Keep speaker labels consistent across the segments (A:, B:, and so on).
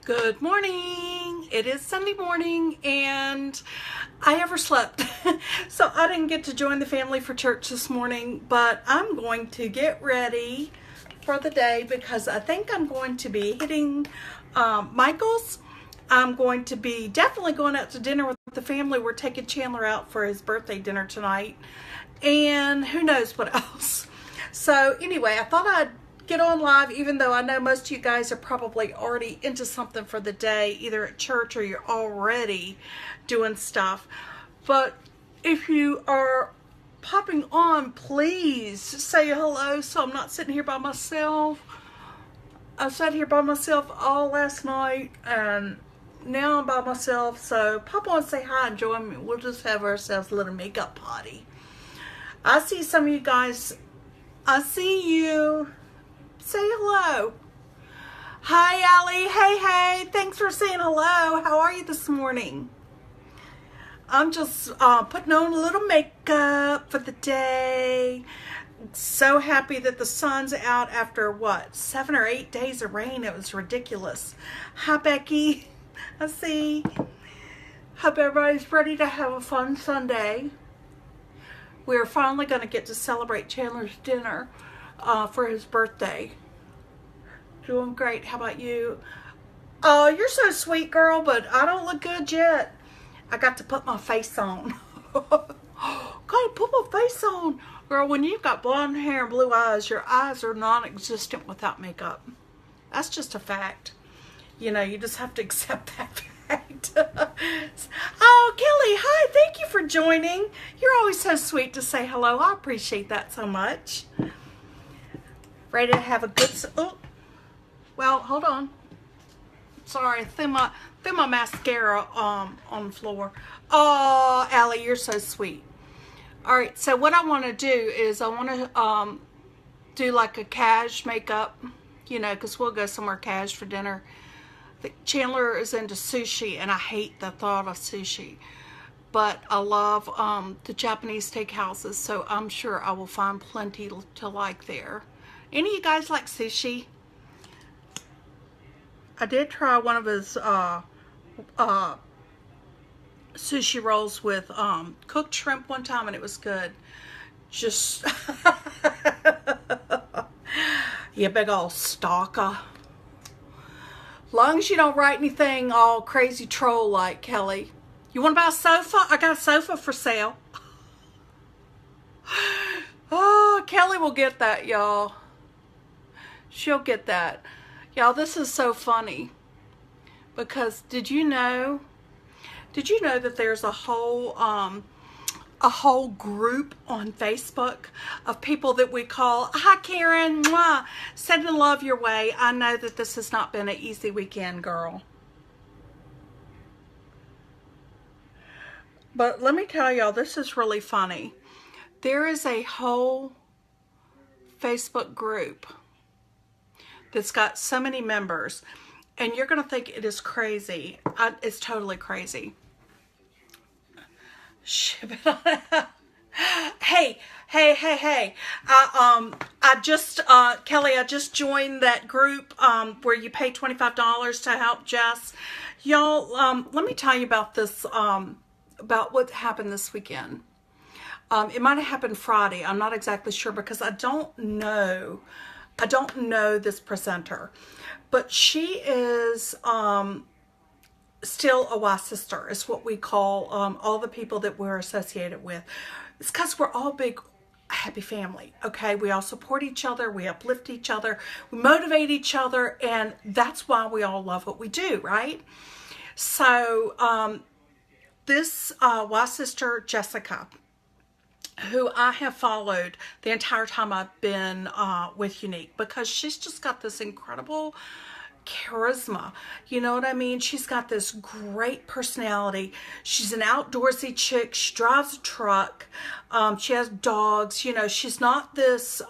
A: Good morning. It is Sunday morning and I overslept. So I didn't get to join the family for church this morning, but I'm going to get ready for the day because I think I'm going to be hitting Michael's. I'm going to be definitely going out to dinner with the family. We're taking Chandler out for his birthday dinner tonight. And who knows what else. So anyway, I thought I'd get on live, even though I know most of you guys are probably already into something for the day, either at church or you're already doing stuff. But if you are popping on, please say hello so I'm not sitting here by myself. I sat here by myself all last night and now I'm by myself, so pop on, say hi, and join me. We'll just have ourselves a little makeup party. I see some of you guys. I see you. Say hello. Hi, Allie. Hey. Thanks for saying hello. How are you this morning? I'm just putting on a little makeup for the day. So happy that the sun's out after, 7 or 8 days of rain. It was ridiculous. Hi, Becky. I see. Hope everybody's ready to have a fun Sunday. We're finally going to get to celebrate Chandler's dinner for his birthday. Doing great. How about you? Oh, you're so sweet, girl, but I don't look good yet. I got to put my face on. Gotta put my face on. Girl, when you've got blonde hair and blue eyes, your eyes are non-existent without makeup. That's just a fact. You know, you just have to accept that fact. Oh, Kelly, hi. Thank you for joining. You're always so sweet to say hello. I appreciate that so much. Ready to have a good... Oh, well, hold on. Sorry, I threw my mascara on the floor. Oh, Allie, you're so sweet. All right, so what I want to do is I want to do like a cash makeup, you know, because we'll go somewhere cash for dinner. Chandler is into sushi, and I hate the thought of sushi. But I love the Japanese steakhouses, so I'm sure I will find plenty to like there. Any of you guys like sushi? I did try one of his sushi rolls with cooked shrimp one time, and it was good. Just you big old stalker. Long as you don't write anything all crazy troll like, Kelly. You want to buy a sofa? I got a sofa for sale. Oh, Kelly will get that, y'all. She'll get that. Y'all, this is so funny. Because did you know that there's a whole group on Facebook of people that we call, hi Karen, mwah, sending love your way. I know that this has not been an easy weekend, girl. But let me tell y'all, this is really funny. There is a whole Facebook group that's got so many members, and you're going to think it is crazy. It's totally crazy. Ship it on out. Hey. I just, Kelly, I just joined that group where you pay $25 to help Jess. Y'all, let me tell you about this, about what happened this weekend. It might have happened Friday. I'm not exactly sure because I don't know this presenter, but she is still a Y sister, is what we call all the people that we're associated with. It's because we're all big happy family, okay? We all support each other, we uplift each other, we motivate each other, and that's why we all love what we do, right? So this Y sister, Jessica, who I have followed the entire time I've been with Unique, because she's just got this incredible charisma. You know what I mean? She's got this great personality. She's an outdoorsy chick. She drives a truck. She has dogs. You know, she's not this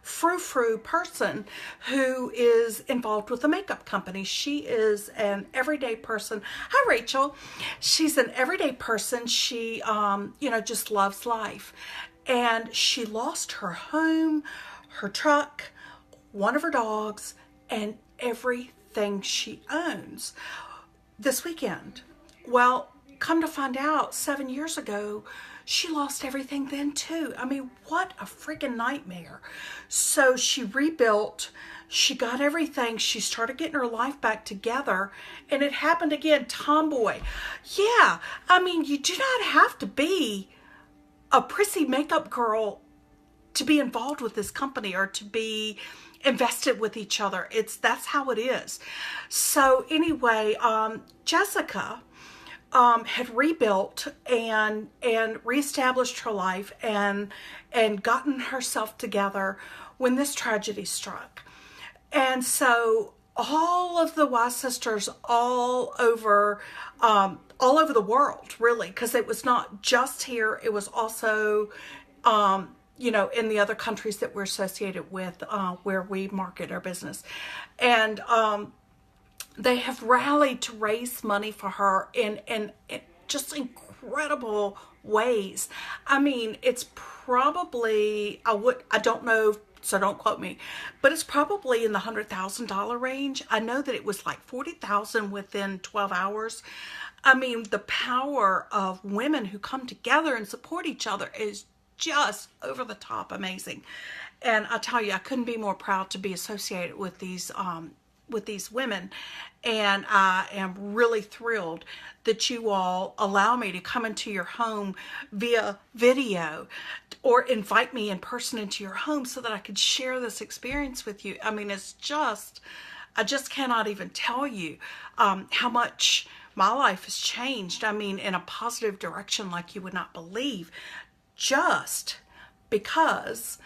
A: frou-frou person who is involved with a makeup company. She is an everyday person. Hi, Rachel. She's an everyday person. She, you know, just loves life. And she lost her home, her truck, one of her dogs, and everything everything she owns this weekend. Well, come to find out, 7 years ago, she lost everything then too. I mean, what a freaking nightmare. So she rebuilt, she got everything, she started getting her life back together, and it happened again. Tomboy. Yeah, I mean, you do not have to be a prissy makeup girl to be involved with this company or to be invested with each other. That's how it is. So anyway, Jessica had rebuilt and reestablished her life and gotten herself together when this tragedy struck. And so all of the Y sisters all over the world, really, because it was not just here, it was also in the other countries that we're associated with, where we market our business. And they have rallied to raise money for her in just incredible ways. I mean, it's probably, I don't know, so don't quote me, but it's probably in the $100,000 range. I know that it was like 40,000 within 12 hours. I mean, the power of women who come together and support each other is just over the top amazing. And I tell you, I couldn't be more proud to be associated with these women. And I am really thrilled that you all allow me to come into your home via video or invite me in person into your home so that I could share this experience with you. I mean, I just cannot even tell you how much my life has changed. I mean, in a positive direction like you would not believe, just because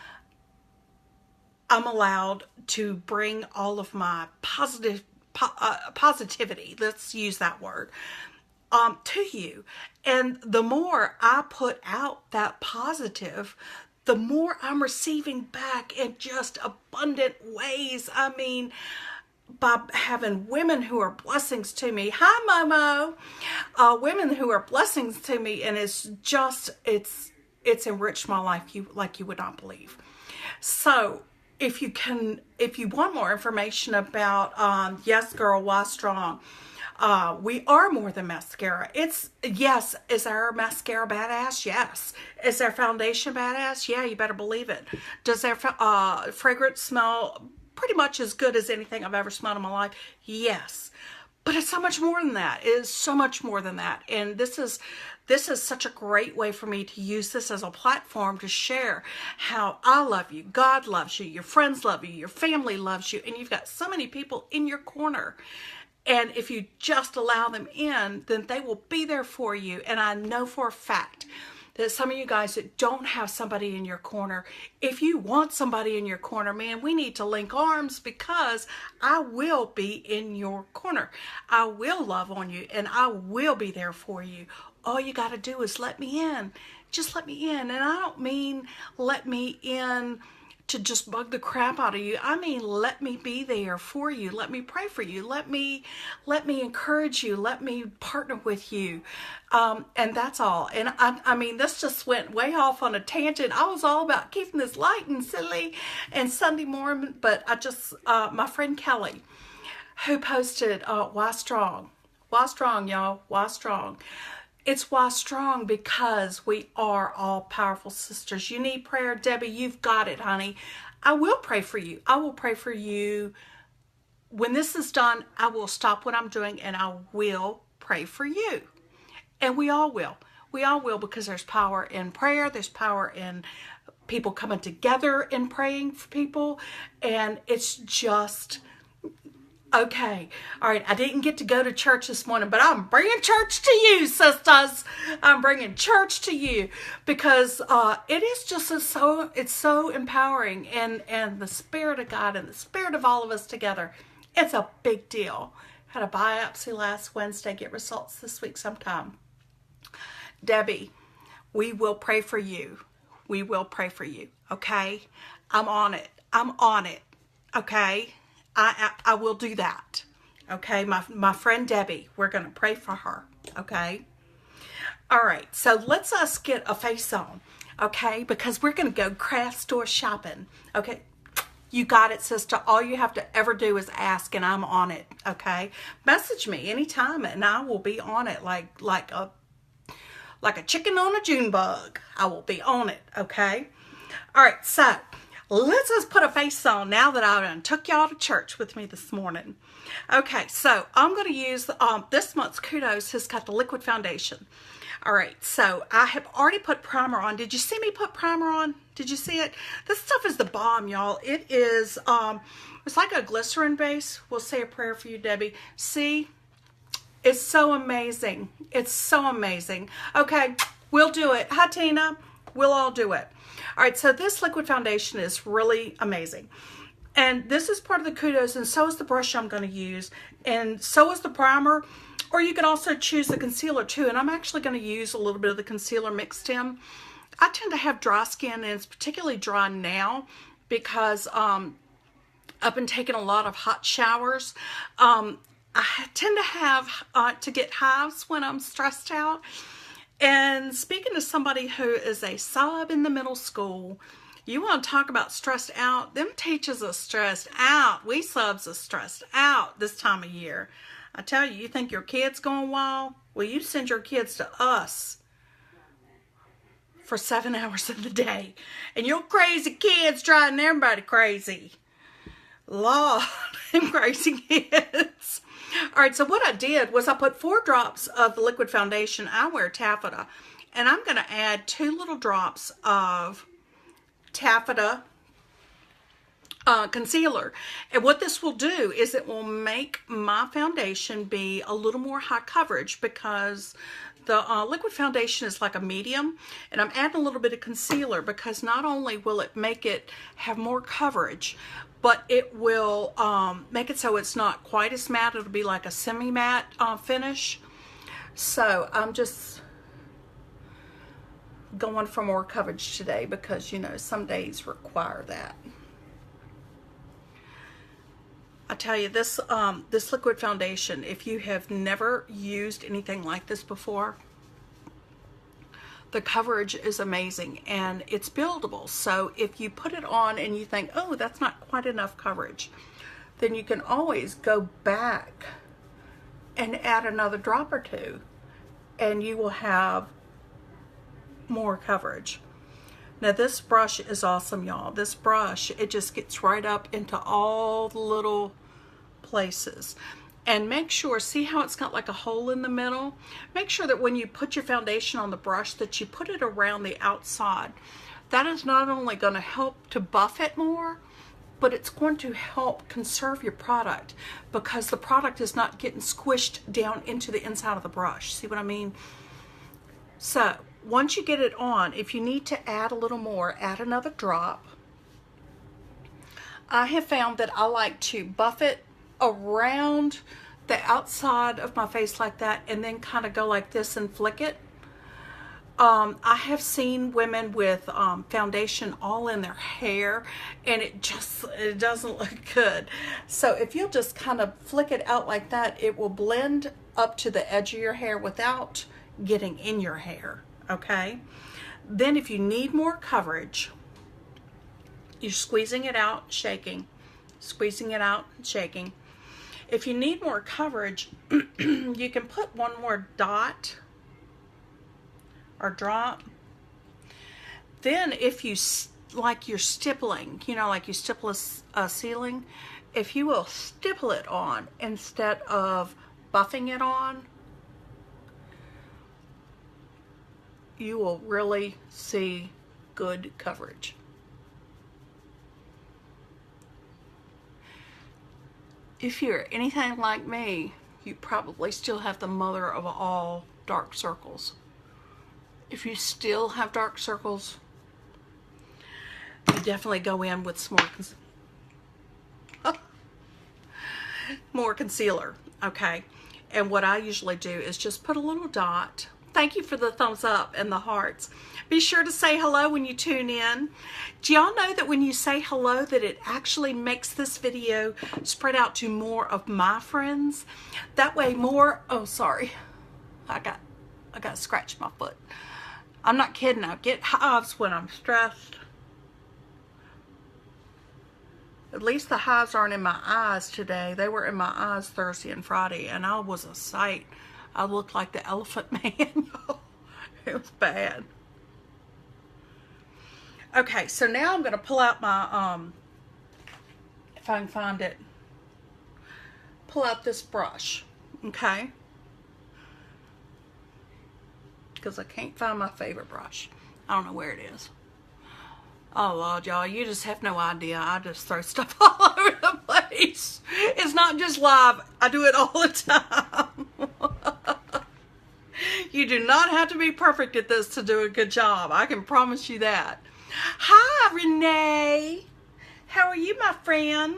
A: I'm allowed to bring all of my positivity, let's use that word, to you. And the more I put out that positive, the more I'm receiving back in just abundant ways. I mean, by having women who are blessings to me. Hi, Momo. Women who are blessings to me, and it's enriched my life like you would not believe. So if you want more information about Yes Girl, Why Strong, we are more than mascara. Is our mascara badass? Yes. Is our foundation badass? Yeah, you better believe it. Does our fragrance smell pretty much as good as anything I've ever smelled in my life? Yes. But it's so much more than that. It is so much more than that. And this is such a great way for me to use this as a platform to share how I love you, God loves you, your friends love you, your family loves you, and you've got so many people in your corner. And if you just allow them in, then they will be there for you. And I know for a fact that some of you guys that don't have somebody in your corner, if you want somebody in your corner, man, we need to link arms, because I will be in your corner. I will love on you and I will be there for you. All you got to do is let me in. Just let me in. And I don't mean let me in to just bug the crap out of you. I mean, let me be there for you. Let me pray for you. Let me encourage you. Let me partner with you. And that's all. And I mean, this just went way off on a tangent. I was all about keeping this light and silly and Sunday morning, but I just, my friend Kelly, who posted, Why Strong? Why Strong, y'all? Why Strong? It's why strong, because we are all powerful sisters. You need prayer, Debbie, you've got it, honey. I will pray for you. I will pray for you. When this is done, I will stop what I'm doing and I will pray for you. And we all will. We all will, because there's power in prayer. There's power in people coming together and praying for people. And it's just... okay, all right, I didn't get to go to church this morning, but I'm bringing church to you, sisters. I'm bringing church to you, because it is just it's so empowering, and the Spirit of God and the Spirit of all of us together, it's a big deal. Had a biopsy last Wednesday, get results this week sometime. Debbie, we will pray for you. We will pray for you, okay? I'm on it. I'm on it, okay? I will do that, okay? My friend Debbie, we're going to pray for her, okay? All right, so let's us get a face on, okay? Because we're going to go craft store shopping, okay? You got it, sister. All you have to ever do is ask, and I'm on it, okay? Message me anytime, and I will be on it like a chicken on a June bug. I will be on it, okay? All right, so let's just put a face on now that I done took y'all to church with me this morning. Okay, so I'm going to use this month's Kudos has got the liquid foundation. All right, so I have already put primer on. Did you see me put primer on? Did you see it? This stuff is the bomb, y'all. It is, it's like a glycerin base. We'll say a prayer for you, Debbie. See? It's so amazing. It's so amazing. Okay, we'll do it. Hi, Tina. We'll all do it. All right, so this liquid foundation is really amazing. And this is part of the Kudos, and so is the brush I'm going to use, and so is the primer. Or you can also choose the concealer too, and I'm actually going to use a little bit of the concealer mixed in. I tend to have dry skin, and it's particularly dry now because I've been taking a lot of hot showers. I tend to have to get hives when I'm stressed out. And speaking to somebody who is a sub in the middle school, you want to talk about stressed out? Them teachers are stressed out. We subs are stressed out this time of year. I tell you, you think your kid's going wild? Well, you send your kids to us for 7 hours of the day. And your crazy kids driving everybody crazy. Lord, them crazy kids. All right, so what I did was I put 4 drops of the liquid foundation. I wear taffeta. And I'm going to add 2 little drops of taffeta concealer. And what this will do is it will make my foundation be a little more high coverage because the liquid foundation is like a medium, and I'm adding a little bit of concealer because not only will it make it have more coverage, but it will make it so it's not quite as matte. It'll be like a semi-matte finish. So I'm just going for more coverage today because, you know, some days require that. I tell you, this this liquid foundation, if you have never used anything like this before, the coverage is amazing and it's buildable. So if you put it on and you think, oh, that's not quite enough coverage, then you can always go back and add another drop or 2 and you will have more coverage. Now this brush is awesome, y'all. This brush, it just gets right up into all the little places. And make sure, see how it's got like a hole in the middle? Make sure that when you put your foundation on the brush that you put it around the outside. That is not only going to help to buff it more, but it's going to help conserve your product because the product is not getting squished down into the inside of the brush. See what I mean? So once you get it on, if you need to add a little more, add another drop. I have found that I like to buff it around the outside of my face like that and then kind of go like this and flick it. I have seen women with foundation all in their hair and it doesn't look good. So if you'll just kind of flick it out like that, it will blend up to the edge of your hair without getting in your hair. Okay, then if you need more coverage, you're squeezing it out, shaking, squeezing it out, shaking. If you need more coverage, you can put one more dot or drop. Then if you, like you're stippling, you know, like you stipple a ceiling, if you will stipple it on instead of buffing it on, you will really see good coverage. If you're anything like me, you probably still have the mother of all dark circles. If you still have dark circles, you definitely go in with some more concealer, okay? And what I usually do is just put a little dot. Thank you for the thumbs up and the hearts. Be sure to say hello when you tune in. Do y'all know that when you say hello that it actually makes this video spread out to more of my friends? That way more, oh sorry, I got scratched my foot. I'm not kidding, I get hives when I'm stressed. At least the highs aren't in my eyes today. They were in my eyes Thursday and Friday, and I was a sight. I looked like the Elephant Man. It was bad. Okay, so now I'm going to pull out my, if I can find it, pull out this brush, okay? Because I can't find my favorite brush. I don't know where it is. Oh, Lord, y'all, you just have no idea. I just throw stuff all over the place. It's not just live. I do it all the time. You do not have to be perfect at this to do a good job. I can promise you that. Hi, Renee. How are you, my friend?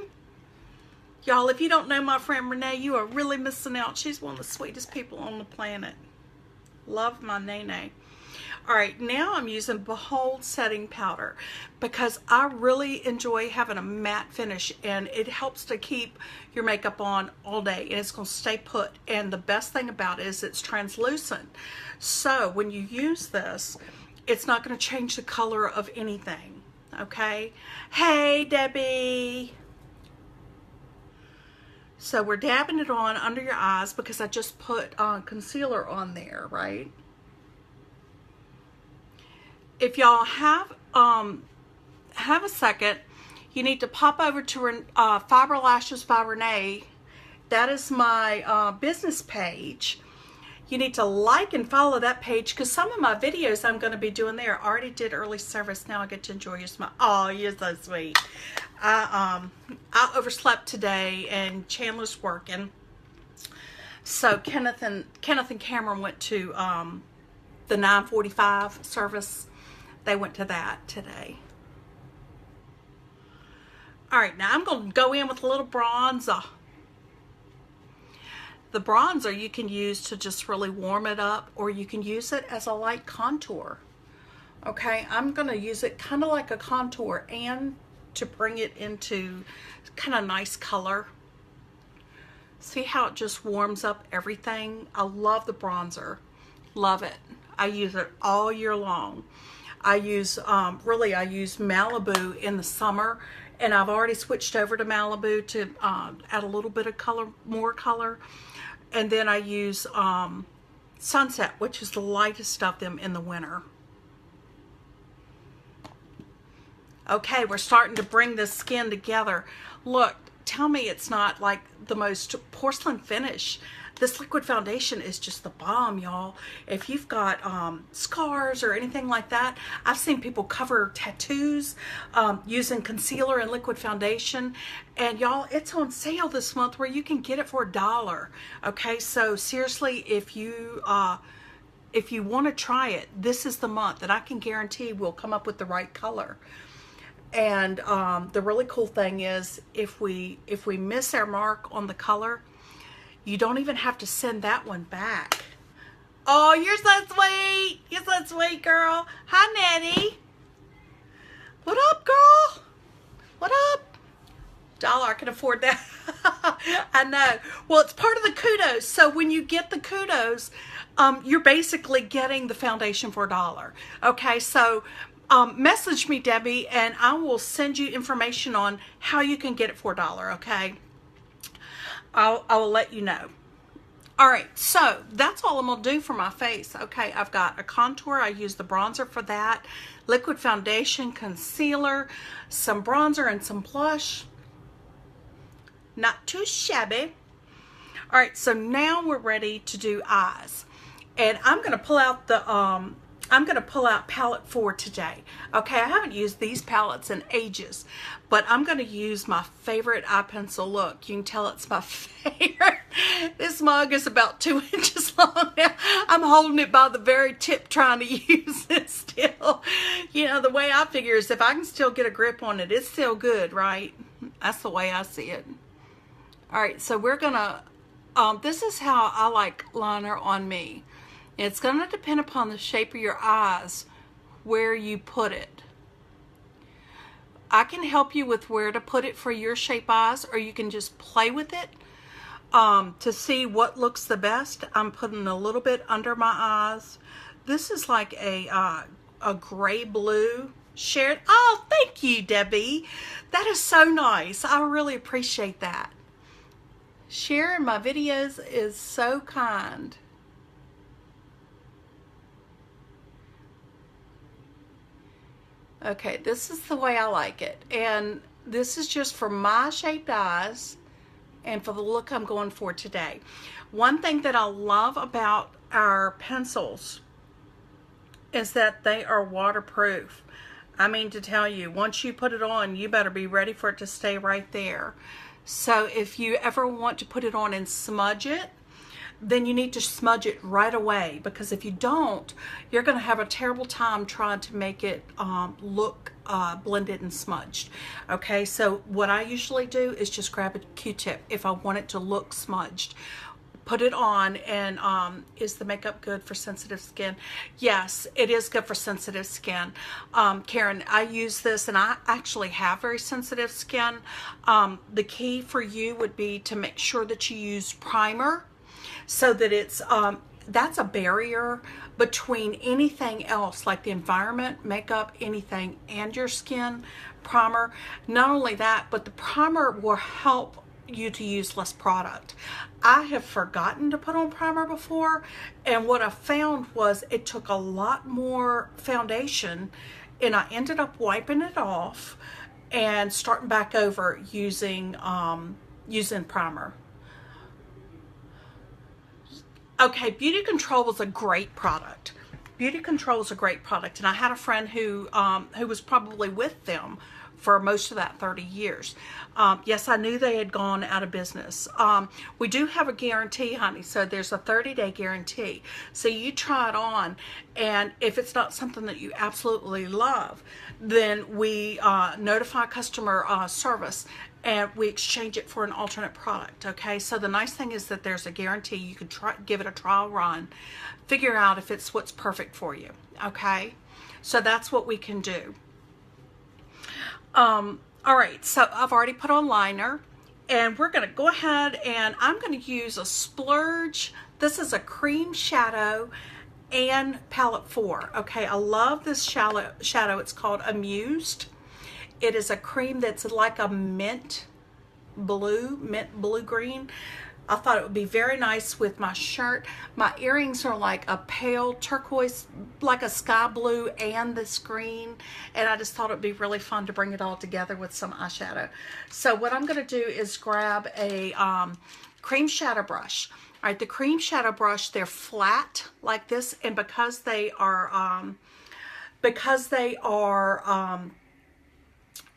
A: Y'all, if you don't know my friend Renee, you are really missing out. She's one of the sweetest people on the planet. Love my Nene. All right, now I'm using Behold Setting Powder because I really enjoy having a matte finish, and it helps to keep your makeup on all day, and it's going to stay put. And the best thing about it is it's translucent. So when you use this, it's not going to change the color of anything, okay? Hey, Debbie. So we're dabbing it on under your eyes because I just put concealer on there, right? If y'all have a second, you need to pop over to Fiber Lashes by Renee. That is my business page. You need to like and follow that page because some of my videos I'm going to be doing there. I already did early service. Now I get to enjoy your smile. Oh, you're so sweet. I overslept today and Chandler's working. So Kenneth and Cameron went to the 9:45 service. They went to that today. All right, now I'm going to go in with a little bronzer. The bronzer you can use to just really warm it up, or you can use it as a light contour. Okay, I'm going to use it kind of like a contour and to bring it into kind of nice color. See how it just warms up everything? I love the bronzer. Love it. I use it all year long. I use Malibu in the summer, and I've already switched over to Malibu to add a little bit of color, more color. And then I use Sunset, which is the lightest of them in the winter. Okay, we're starting to bring this skin together. Look, tell me it's not like the most porcelain finish. This liquid foundation is just the bomb, y'all. If you've got scars or anything like that, I've seen people cover tattoos using concealer and liquid foundation. And y'all, it's on sale this month where you can get it for $1. Okay, so seriously, if you want to try it, this is the month that I can guarantee will come up with the right color. And the really cool thing is if we miss our mark on the color, you don't even have to send that one back. Oh, you're so sweet. You're so sweet, girl. Hi, Nettie. What up, girl? What up? $1, I can afford that. I know. Well, it's part of the kudos. So when you get the kudos, you're basically getting the foundation for $1. Okay, so message me, Debbie, and I will send you information on how you can get it for $1, okay? I will let you know. All right, so that's all I'm going to do for my face. Okay, I've got a contour. I use the bronzer for that. Liquid foundation, concealer, some bronzer, and some blush. Not too shabby. All right, so now we're ready to do eyes. And I'm going to pull out the palette 4 today. Okay, I haven't used these palettes in ages, but I'm going to use my favorite eye pencil. Look, you can tell it's my favorite. This mug is about 2 inches long now. I'm holding it by the very tip trying to use it still. You know, the way I figure is if I can still get a grip on it, it's still good, right? That's the way I see it. All right, so we're going to, this is how I like liner on me. It's going to depend upon the shape of your eyes, where you put it. I can help you with where to put it for your shape eyes, or you can just play with it to see what looks the best. I'm putting a little bit under my eyes. This is like a gray blue. Share it. Oh, thank you, Debbie. That is so nice. I really appreciate that. Sharing my videos is so kind. Okay, this is the way I like it. And this is just for my shaped eyes and for the look I'm going for today. One thing that I love about our pencils is that they are waterproof. I mean to tell you, once you put it on, you better be ready for it to stay right there. So if you ever want to put it on and smudge it, then you need to smudge it right away, because if you don't, you're going to have a terrible time trying to make it look blended and smudged. Okay, so what I usually do is just grab a Q-tip if I want it to look smudged. Put it on, and is the makeup good for sensitive skin? Yes, it is good for sensitive skin. Karen, I use this, and I actually have very sensitive skin. The key for you would be to make sure that you use primer, so that it's that's a barrier between anything else, like the environment, makeup, anything, and your skin. Primer. Not only that, but the primer will help you to use less product. I have forgotten to put on primer before, and what I found was it took a lot more foundation, and I ended up wiping it off and starting back over using primer. Okay, Beauty Control was a great product. Beauty Control is a great product, and I had a friend who was probably with them for most of that 30 years. Yes, I knew they had gone out of business. We do have a guarantee, honey, so there's a 30-day guarantee. So you try it on, and if it's not something that you absolutely love, then we notify customer service, and we exchange it for an alternate product. Okay, so the nice thing is that there's a guarantee. You can give it a trial run, figure out if it's what's perfect for you. Okay, so that's what we can do. All right, so I've already put on liner, and we're going to go ahead, and I'm going to use a splurge. This is a cream shadow and palette 4. Okay, I love this shadow. It's called Amused. It is a cream that's like a mint blue green. I thought it would be very nice with my shirt. My earrings are like a pale turquoise, like a sky blue and this green. And I just thought it'd be really fun to bring it all together with some eyeshadow. So what I'm going to do is grab a cream shadow brush. All right, the cream shadow brush, they're flat like this. And because they are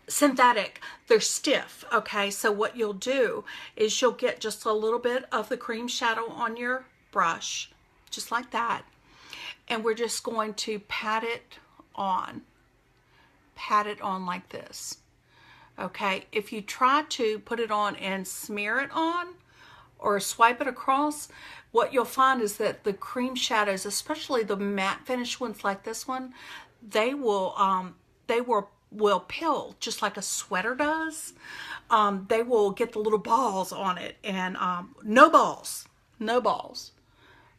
A: synthetic, they're stiff. Okay, so what you'll do is you'll get just a little bit of the cream shadow on your brush, just like that, and we're just going to pat it on like this. Okay, if you try to put it on and smear it on or swipe it across, what you'll find is that the cream shadows, especially the matte finish ones like this one, they will peel just like a sweater does. They will get the little balls on it, and no balls.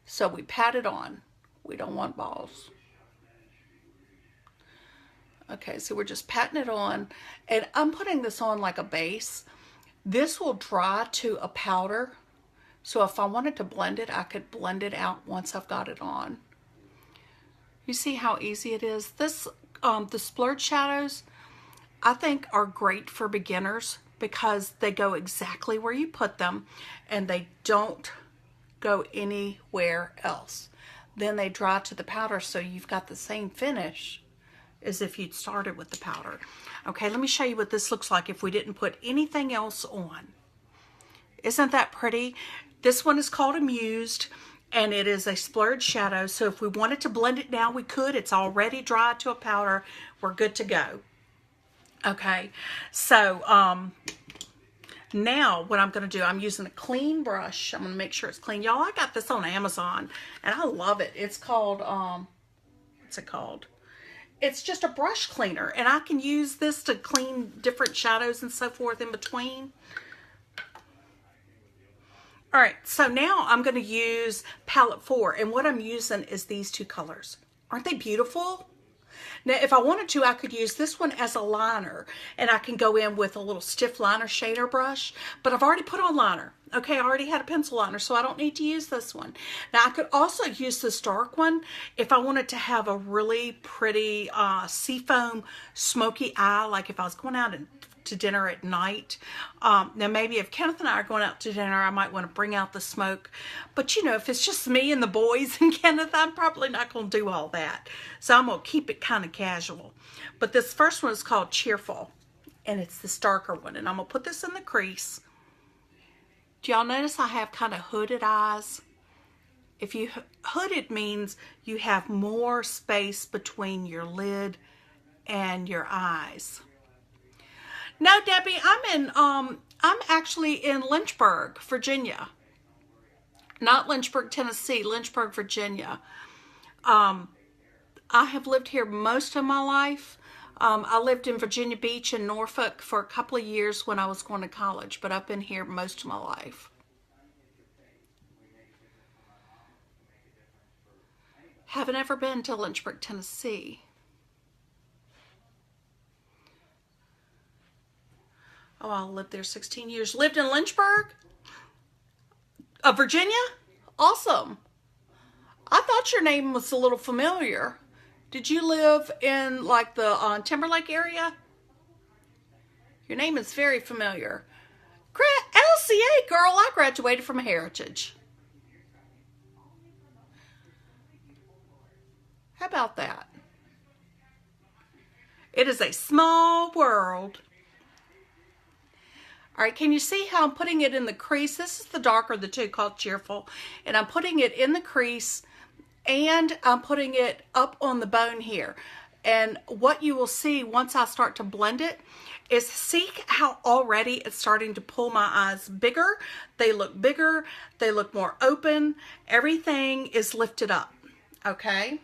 A: So we pat it on. We don't want balls. Okay, so we're just patting it on, and I'm putting this on like a base. This will dry to a powder, so if I wanted to blend it, I could blend it out once I've got it on. You see how easy it is? This the splurge shadows, I think, are great for beginners because they go exactly where you put them, and they don't go anywhere else. Then they dry to the powder, so you've got the same finish as if you'd started with the powder. Okay, let me show you what this looks like if we didn't put anything else on. Isn't that pretty? This one is called Amused, and it is a splurge shadow, so if we wanted to blend it now, we could. It's already dried to a powder. We're good to go. Okay, so now what I'm going to do, I'm using a clean brush. I'm going to make sure it's clean. Y'all, I got this on Amazon, and I love it. It's called, what's it called? It's just a brush cleaner, and I can use this to clean different shadows and so forth in between. All right, so now I'm going to use palette 4, and what I'm using is these two colors. Aren't they beautiful? Now, if I wanted to, I could use this one as a liner, and I can go in with a little stiff liner shader brush, but I've already put on liner. Okay, I already had a pencil liner, so I don't need to use this one. Now, I could also use this dark one if I wanted to have a really pretty seafoam smoky eye, like if I was going out to dinner at night. Now, maybe if Kenneth and I are going out to dinner, I might want to bring out the smoke. But, you know, if it's just me and the boys and Kenneth, I'm probably not going to do all that. So I'm going to keep it kind of casual. But this first one is called Cheerful, and it's this darker one. And I'm going to put this in the crease. Do y'all notice I have kind of hooded eyes? If you hooded means you have more space between your lid and your eyes. No, Debbie, I'm actually in Lynchburg, Virginia. Not Lynchburg, Tennessee, Lynchburg, Virginia. I have lived here most of my life. I lived in Virginia Beach and Norfolk for a couple of years when I was going to college, but I've been here most of my life. Haven't ever been to Lynchburg, Tennessee. Oh, I lived there 16 years. Lived in Lynchburg? Virginia? Awesome. I thought your name was a little familiar. Did you live in like the Timberlake area? Your name is very familiar. LCA, girl, I graduated from Heritage. How about that? It is a small world. All right, can you see how I'm putting it in the crease? This is the darker of the two, called Cheerful. And I'm putting it in the crease, and I'm putting it up on the bone here. And what you will see once I start to blend it is, see how already it's starting to pull my eyes bigger. They look bigger. They look more open. Everything is lifted up, okay?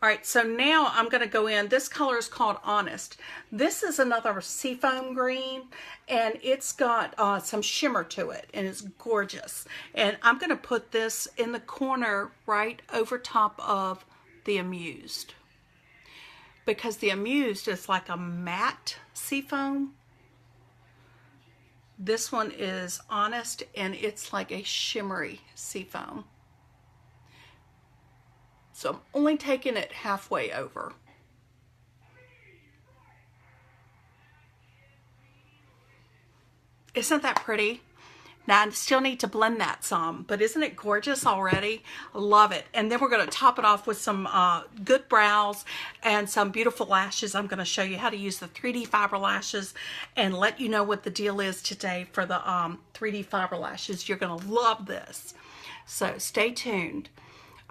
A: All right, so now I'm going to go in. This color is called Honest. This is another seafoam green, and it's got some shimmer to it, and it's gorgeous. And I'm going to put this in the corner right over top of the Amused, because the Amused is like a matte seafoam. This one is Honest, and it's like a shimmery seafoam. So I'm only taking it halfway over. Isn't that pretty? Now I still need to blend that some, but isn't it gorgeous already? I love it. And then we're going to top it off with some good brows and some beautiful lashes. I'm going to show you how to use the 3D fiber lashes and let you know what the deal is today for the 3D fiber lashes. You're going to love this. So stay tuned.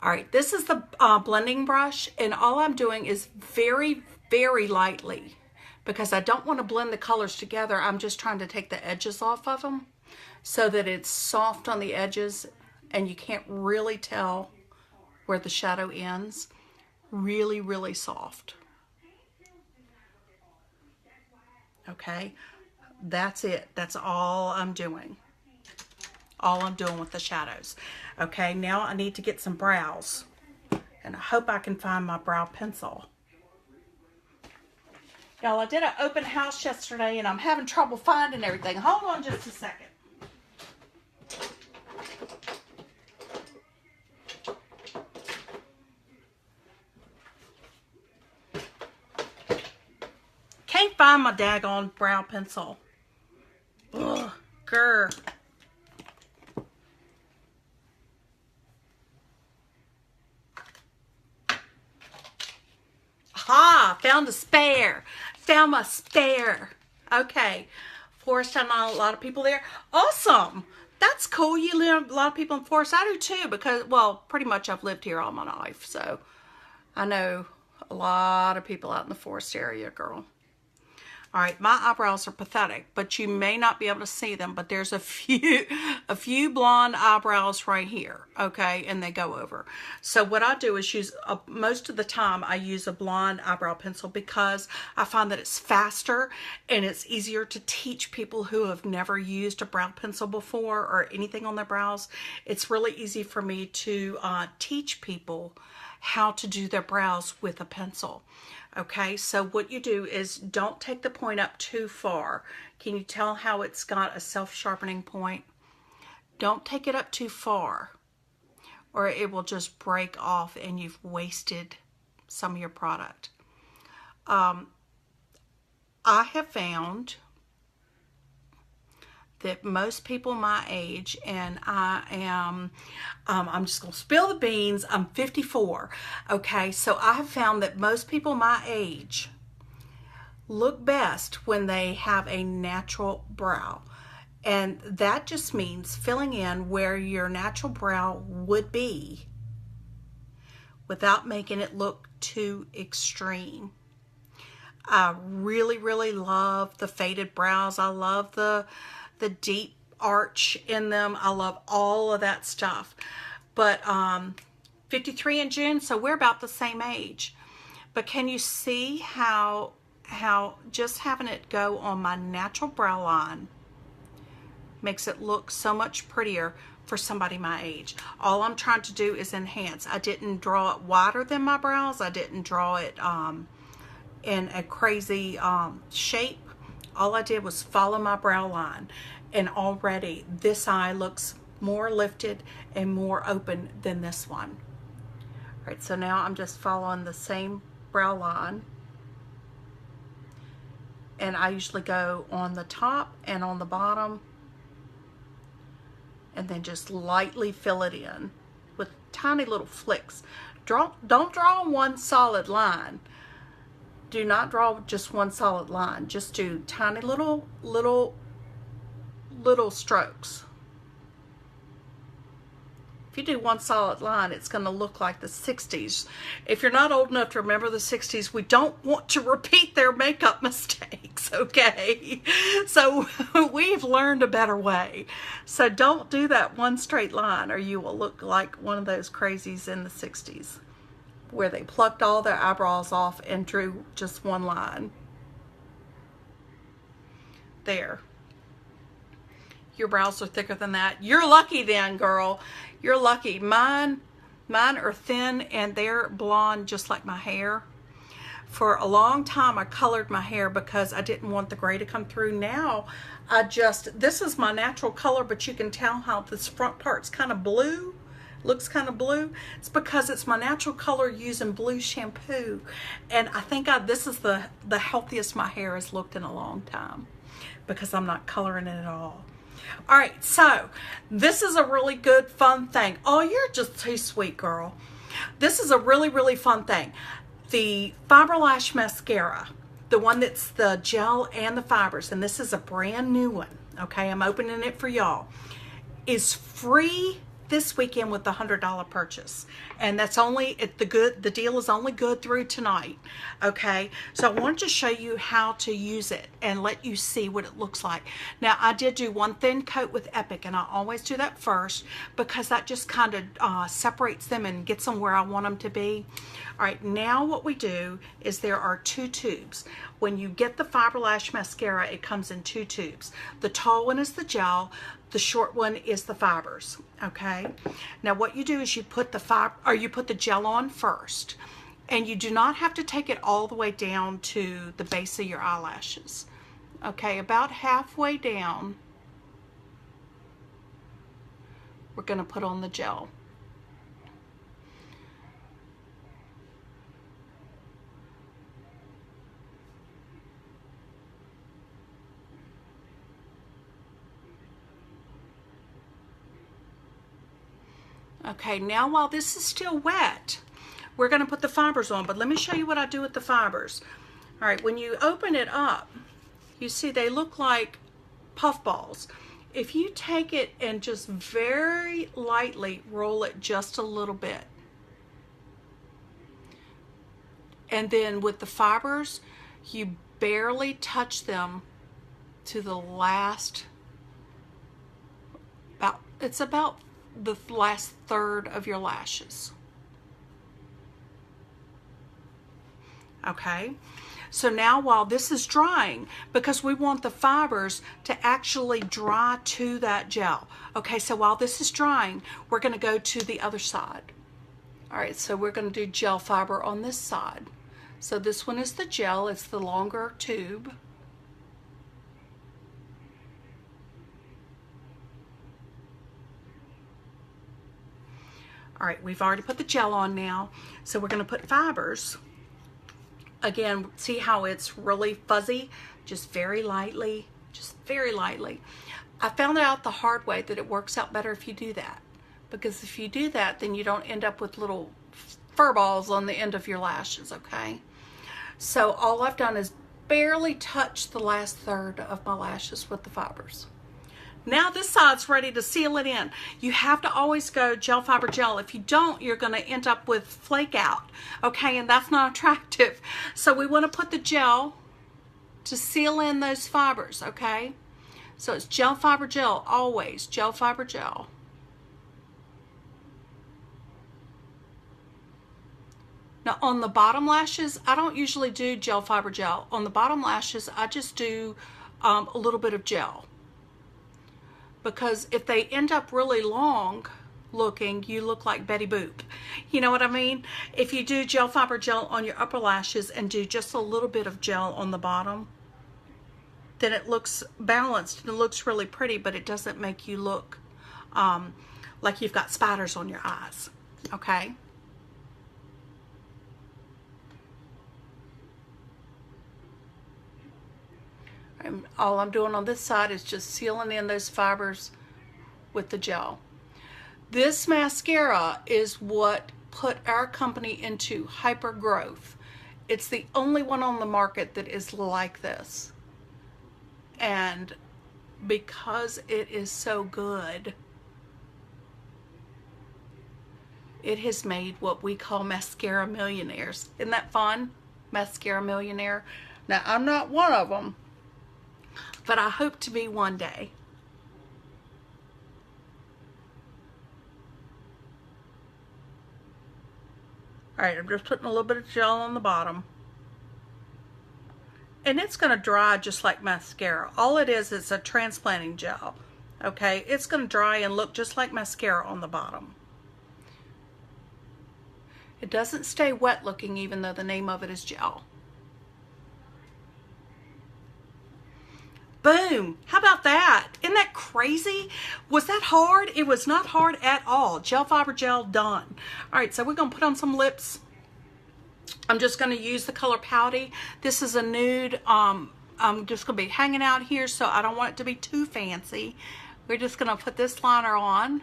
A: All right, this is the blending brush, and all I'm doing is very, very lightly, because I don't want to blend the colors together. I'm just trying to take the edges off of them so that it's soft on the edges and you can't really tell where the shadow ends. Really, really soft. Okay, that's it. That's all I'm doing. All I'm doing with the shadows. Okay, now I need to get some brows, and I hope I can find my brow pencil. Y'all, I did an open house yesterday, and I'm having trouble finding everything. Hold on just a second. Can't find my daggone brow pencil. Ugh, grr. Ah, found a spare. Found my spare. Okay. Forest, I know a lot of people there. Awesome. That's cool. You live a lot of people in Forest. I do too, because, well, pretty much I've lived here all my life. So I know a lot of people out in the Forest area, girl. All right, my eyebrows are pathetic, but you may not be able to see them, but there's a few blonde eyebrows right here, okay, and they go over. So what I do is use, most of the time I use a blonde eyebrow pencil, because I find that it's faster and it's easier to teach people who have never used a brow pencil before or anything on their brows. It's really easy for me to teach people how to do their brows with a pencil. Okay, so what you do is don't take the point up too far. Can you tell how it's got a self-sharpening point? Don't take it up too far, or it will just break off and you've wasted some of your product. I have found that most people my age, and I'm just going to spill the beans, I'm 54, okay? So I have found that most people my age look best when they have a natural brow. And that just means filling in where your natural brow would be without making it look too extreme. I really, really love the faded brows. I love the deep arch in them. I love all of that stuff. But 53 in June, so we're about the same age. But can you see how just having it go on my natural brow line makes it look so much prettier for somebody my age? All I'm trying to do is enhance. I didn't draw it wider than my brows. I didn't draw it in a crazy shape. All I did was follow my brow line, and already this eye looks more lifted and more open than this one. All right, so now I'm just following the same brow line, and I usually go on the top and on the bottom, and then just lightly fill it in with tiny little flicks. Don't draw one solid line. Do not draw just one solid line. Just do tiny little strokes. If you do one solid line, it's going to look like the 60s. If you're not old enough to remember the 60s, we don't want to repeat their makeup mistakes, okay? So we've learned a better way. So don't do that one straight line, or you will look like one of those crazies in the 60s, where they plucked all their eyebrows off and drew just one line. There. Your brows are thicker than that. You're lucky then, girl. You're lucky. Mine are thin and they're blonde just like my hair. For a long time I colored my hair because I didn't want the gray to come through. Now this is my natural color, but you can tell how this front part's kind of blue. Looks kind of blue. It's because it's my natural color using blue shampoo. And I think this is the healthiest my hair has looked in a long time, because I'm not coloring it at all. All right, so this is a really good, fun thing. Oh, you're just too sweet, girl. This is a really, really fun thing. The Fiber Lash Mascara, the one that's the gel and the fibers, and this is a brand new one, okay? I'm opening it for y'all, is free this weekend with the $100 purchase, and that's only the deal is only good through tonight, okay? So I wanted to show you how to use it and let you see what it looks like. Now I did do one thin coat with Epic, and I always do that first because that just kind of separates them and gets them where I want them to be. All right, now what we do is there are 2 tubes. When you get the Fiber Lash Mascara, it comes in 2 tubes. The tall one is the gel, the short one is the fibers, okay? Now what you do is you put the gel on first, and you do not have to take it all the way down to the base of your eyelashes. Okay, about halfway down, we're gonna put on the gel. Okay, now while this is still wet, we're going to put the fibers on, but let me show you what I do with the fibers. All right, when you open it up, you see they look like puff balls. If you take it and just very lightly roll it just a little bit, and then with the fibers, you barely touch them to the last, it's about the last third of your lashes. Okay, so now while this is drying, because we want the fibers to actually dry to that gel. Okay, so while this is drying, we're going to go to the other side. All right, so we're going to do gel fiber on this side. So this one is the gel, it's the longer tube. All right, we've already put the gel on now, so we're going to put fibers. Again, see how it's really fuzzy? Just very lightly, just very lightly. I found out the hard way that it works out better if you do that. Because if you do that, then you don't end up with little fur balls on the end of your lashes, okay? So all I've done is barely touch the last third of my lashes with the fibers. Now this side's ready to seal it in. You have to always go gel fiber gel. If you don't, you're going to end up with flake out, okay? And that's not attractive. So we want to put the gel to seal in those fibers, okay? So it's gel fiber gel, always gel fiber gel. Now on the bottom lashes, I don't usually do gel fiber gel. On the bottom lashes, I just do a little bit of gel. Because if they end up really long looking, you look like Betty Boop. You know what I mean? If you do gel fiber gel on your upper lashes and do just a little bit of gel on the bottom, then it looks balanced and it looks really pretty, but it doesn't make you look like you've got spiders on your eyes, okay? And all I'm doing on this side is just sealing in those fibers with the gel. This mascara is what put our company into hyper growth. It's the only one on the market that is like this. And because it is so good, it has made what we call mascara millionaires. Isn't that fun? Mascara millionaire. Now, I'm not one of them, but I hope to be one day. All right, I'm just putting a little bit of gel on the bottom. And it's going to dry just like mascara. All it is a transplanting gel. Okay, it's going to dry and look just like mascara on the bottom. It doesn't stay wet looking even though the name of it is gel. Boom! How about that? Isn't that crazy? Was that hard? It was not hard at all. Gel fiber gel done. All right, so we're going to put on some lips. I'm just going to use the color Pouty. This is a nude. I'm just going to be hanging out here, so I don't want it to be too fancy. We're just going to put this liner on.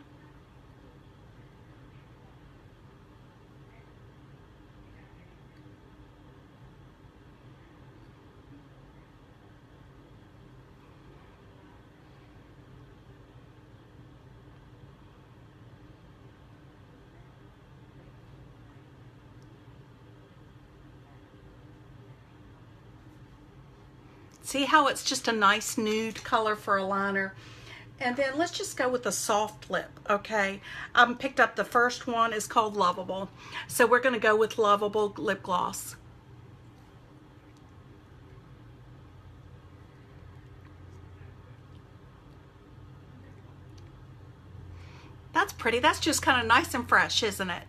A: See how it's just a nice nude color for a liner? And then let's just go with a soft lip, okay? I picked up the first one, it's called Lovable. So we're gonna go with Lovable lip gloss. That's pretty, that's just kind of nice and fresh, isn't it?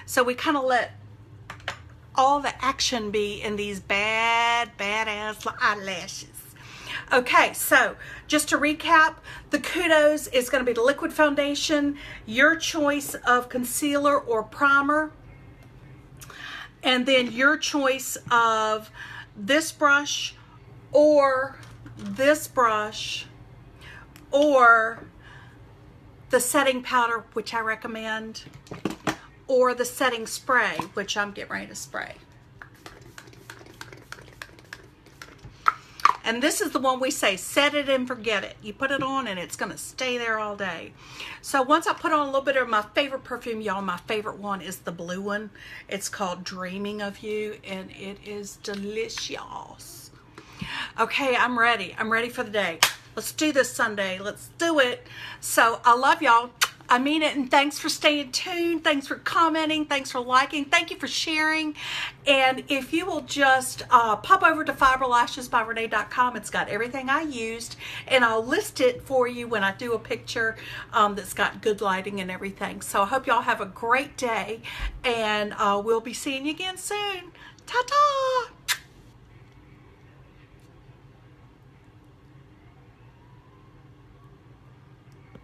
A: So we kind of let all the action be in these badass eyelashes. Okay, so just to recap, the Kudos is going to be the liquid foundation, your choice of concealer or primer, and then your choice of this brush or this brush or the setting powder, which I recommend, or the setting spray, which I'm getting ready to spray. And this is the one we say, set it and forget it. You put it on and it's gonna stay there all day. So once I put on a little bit of my favorite perfume, y'all, my favorite one is the blue one. It's called Dreaming of You, and it is delicious. Okay, I'm ready. I'm ready for the day. Let's do this Sunday. Let's do it. So I love y'all. I mean it, and thanks for staying tuned. Thanks for commenting. Thanks for liking. Thank you for sharing. And if you will just pop over to fiberlashesbyrenee.com, it's got everything I used, and I'll list it for you when I do a picture that's got good lighting and everything. So I hope y'all have a great day, and we'll be seeing you again soon. Ta-ta!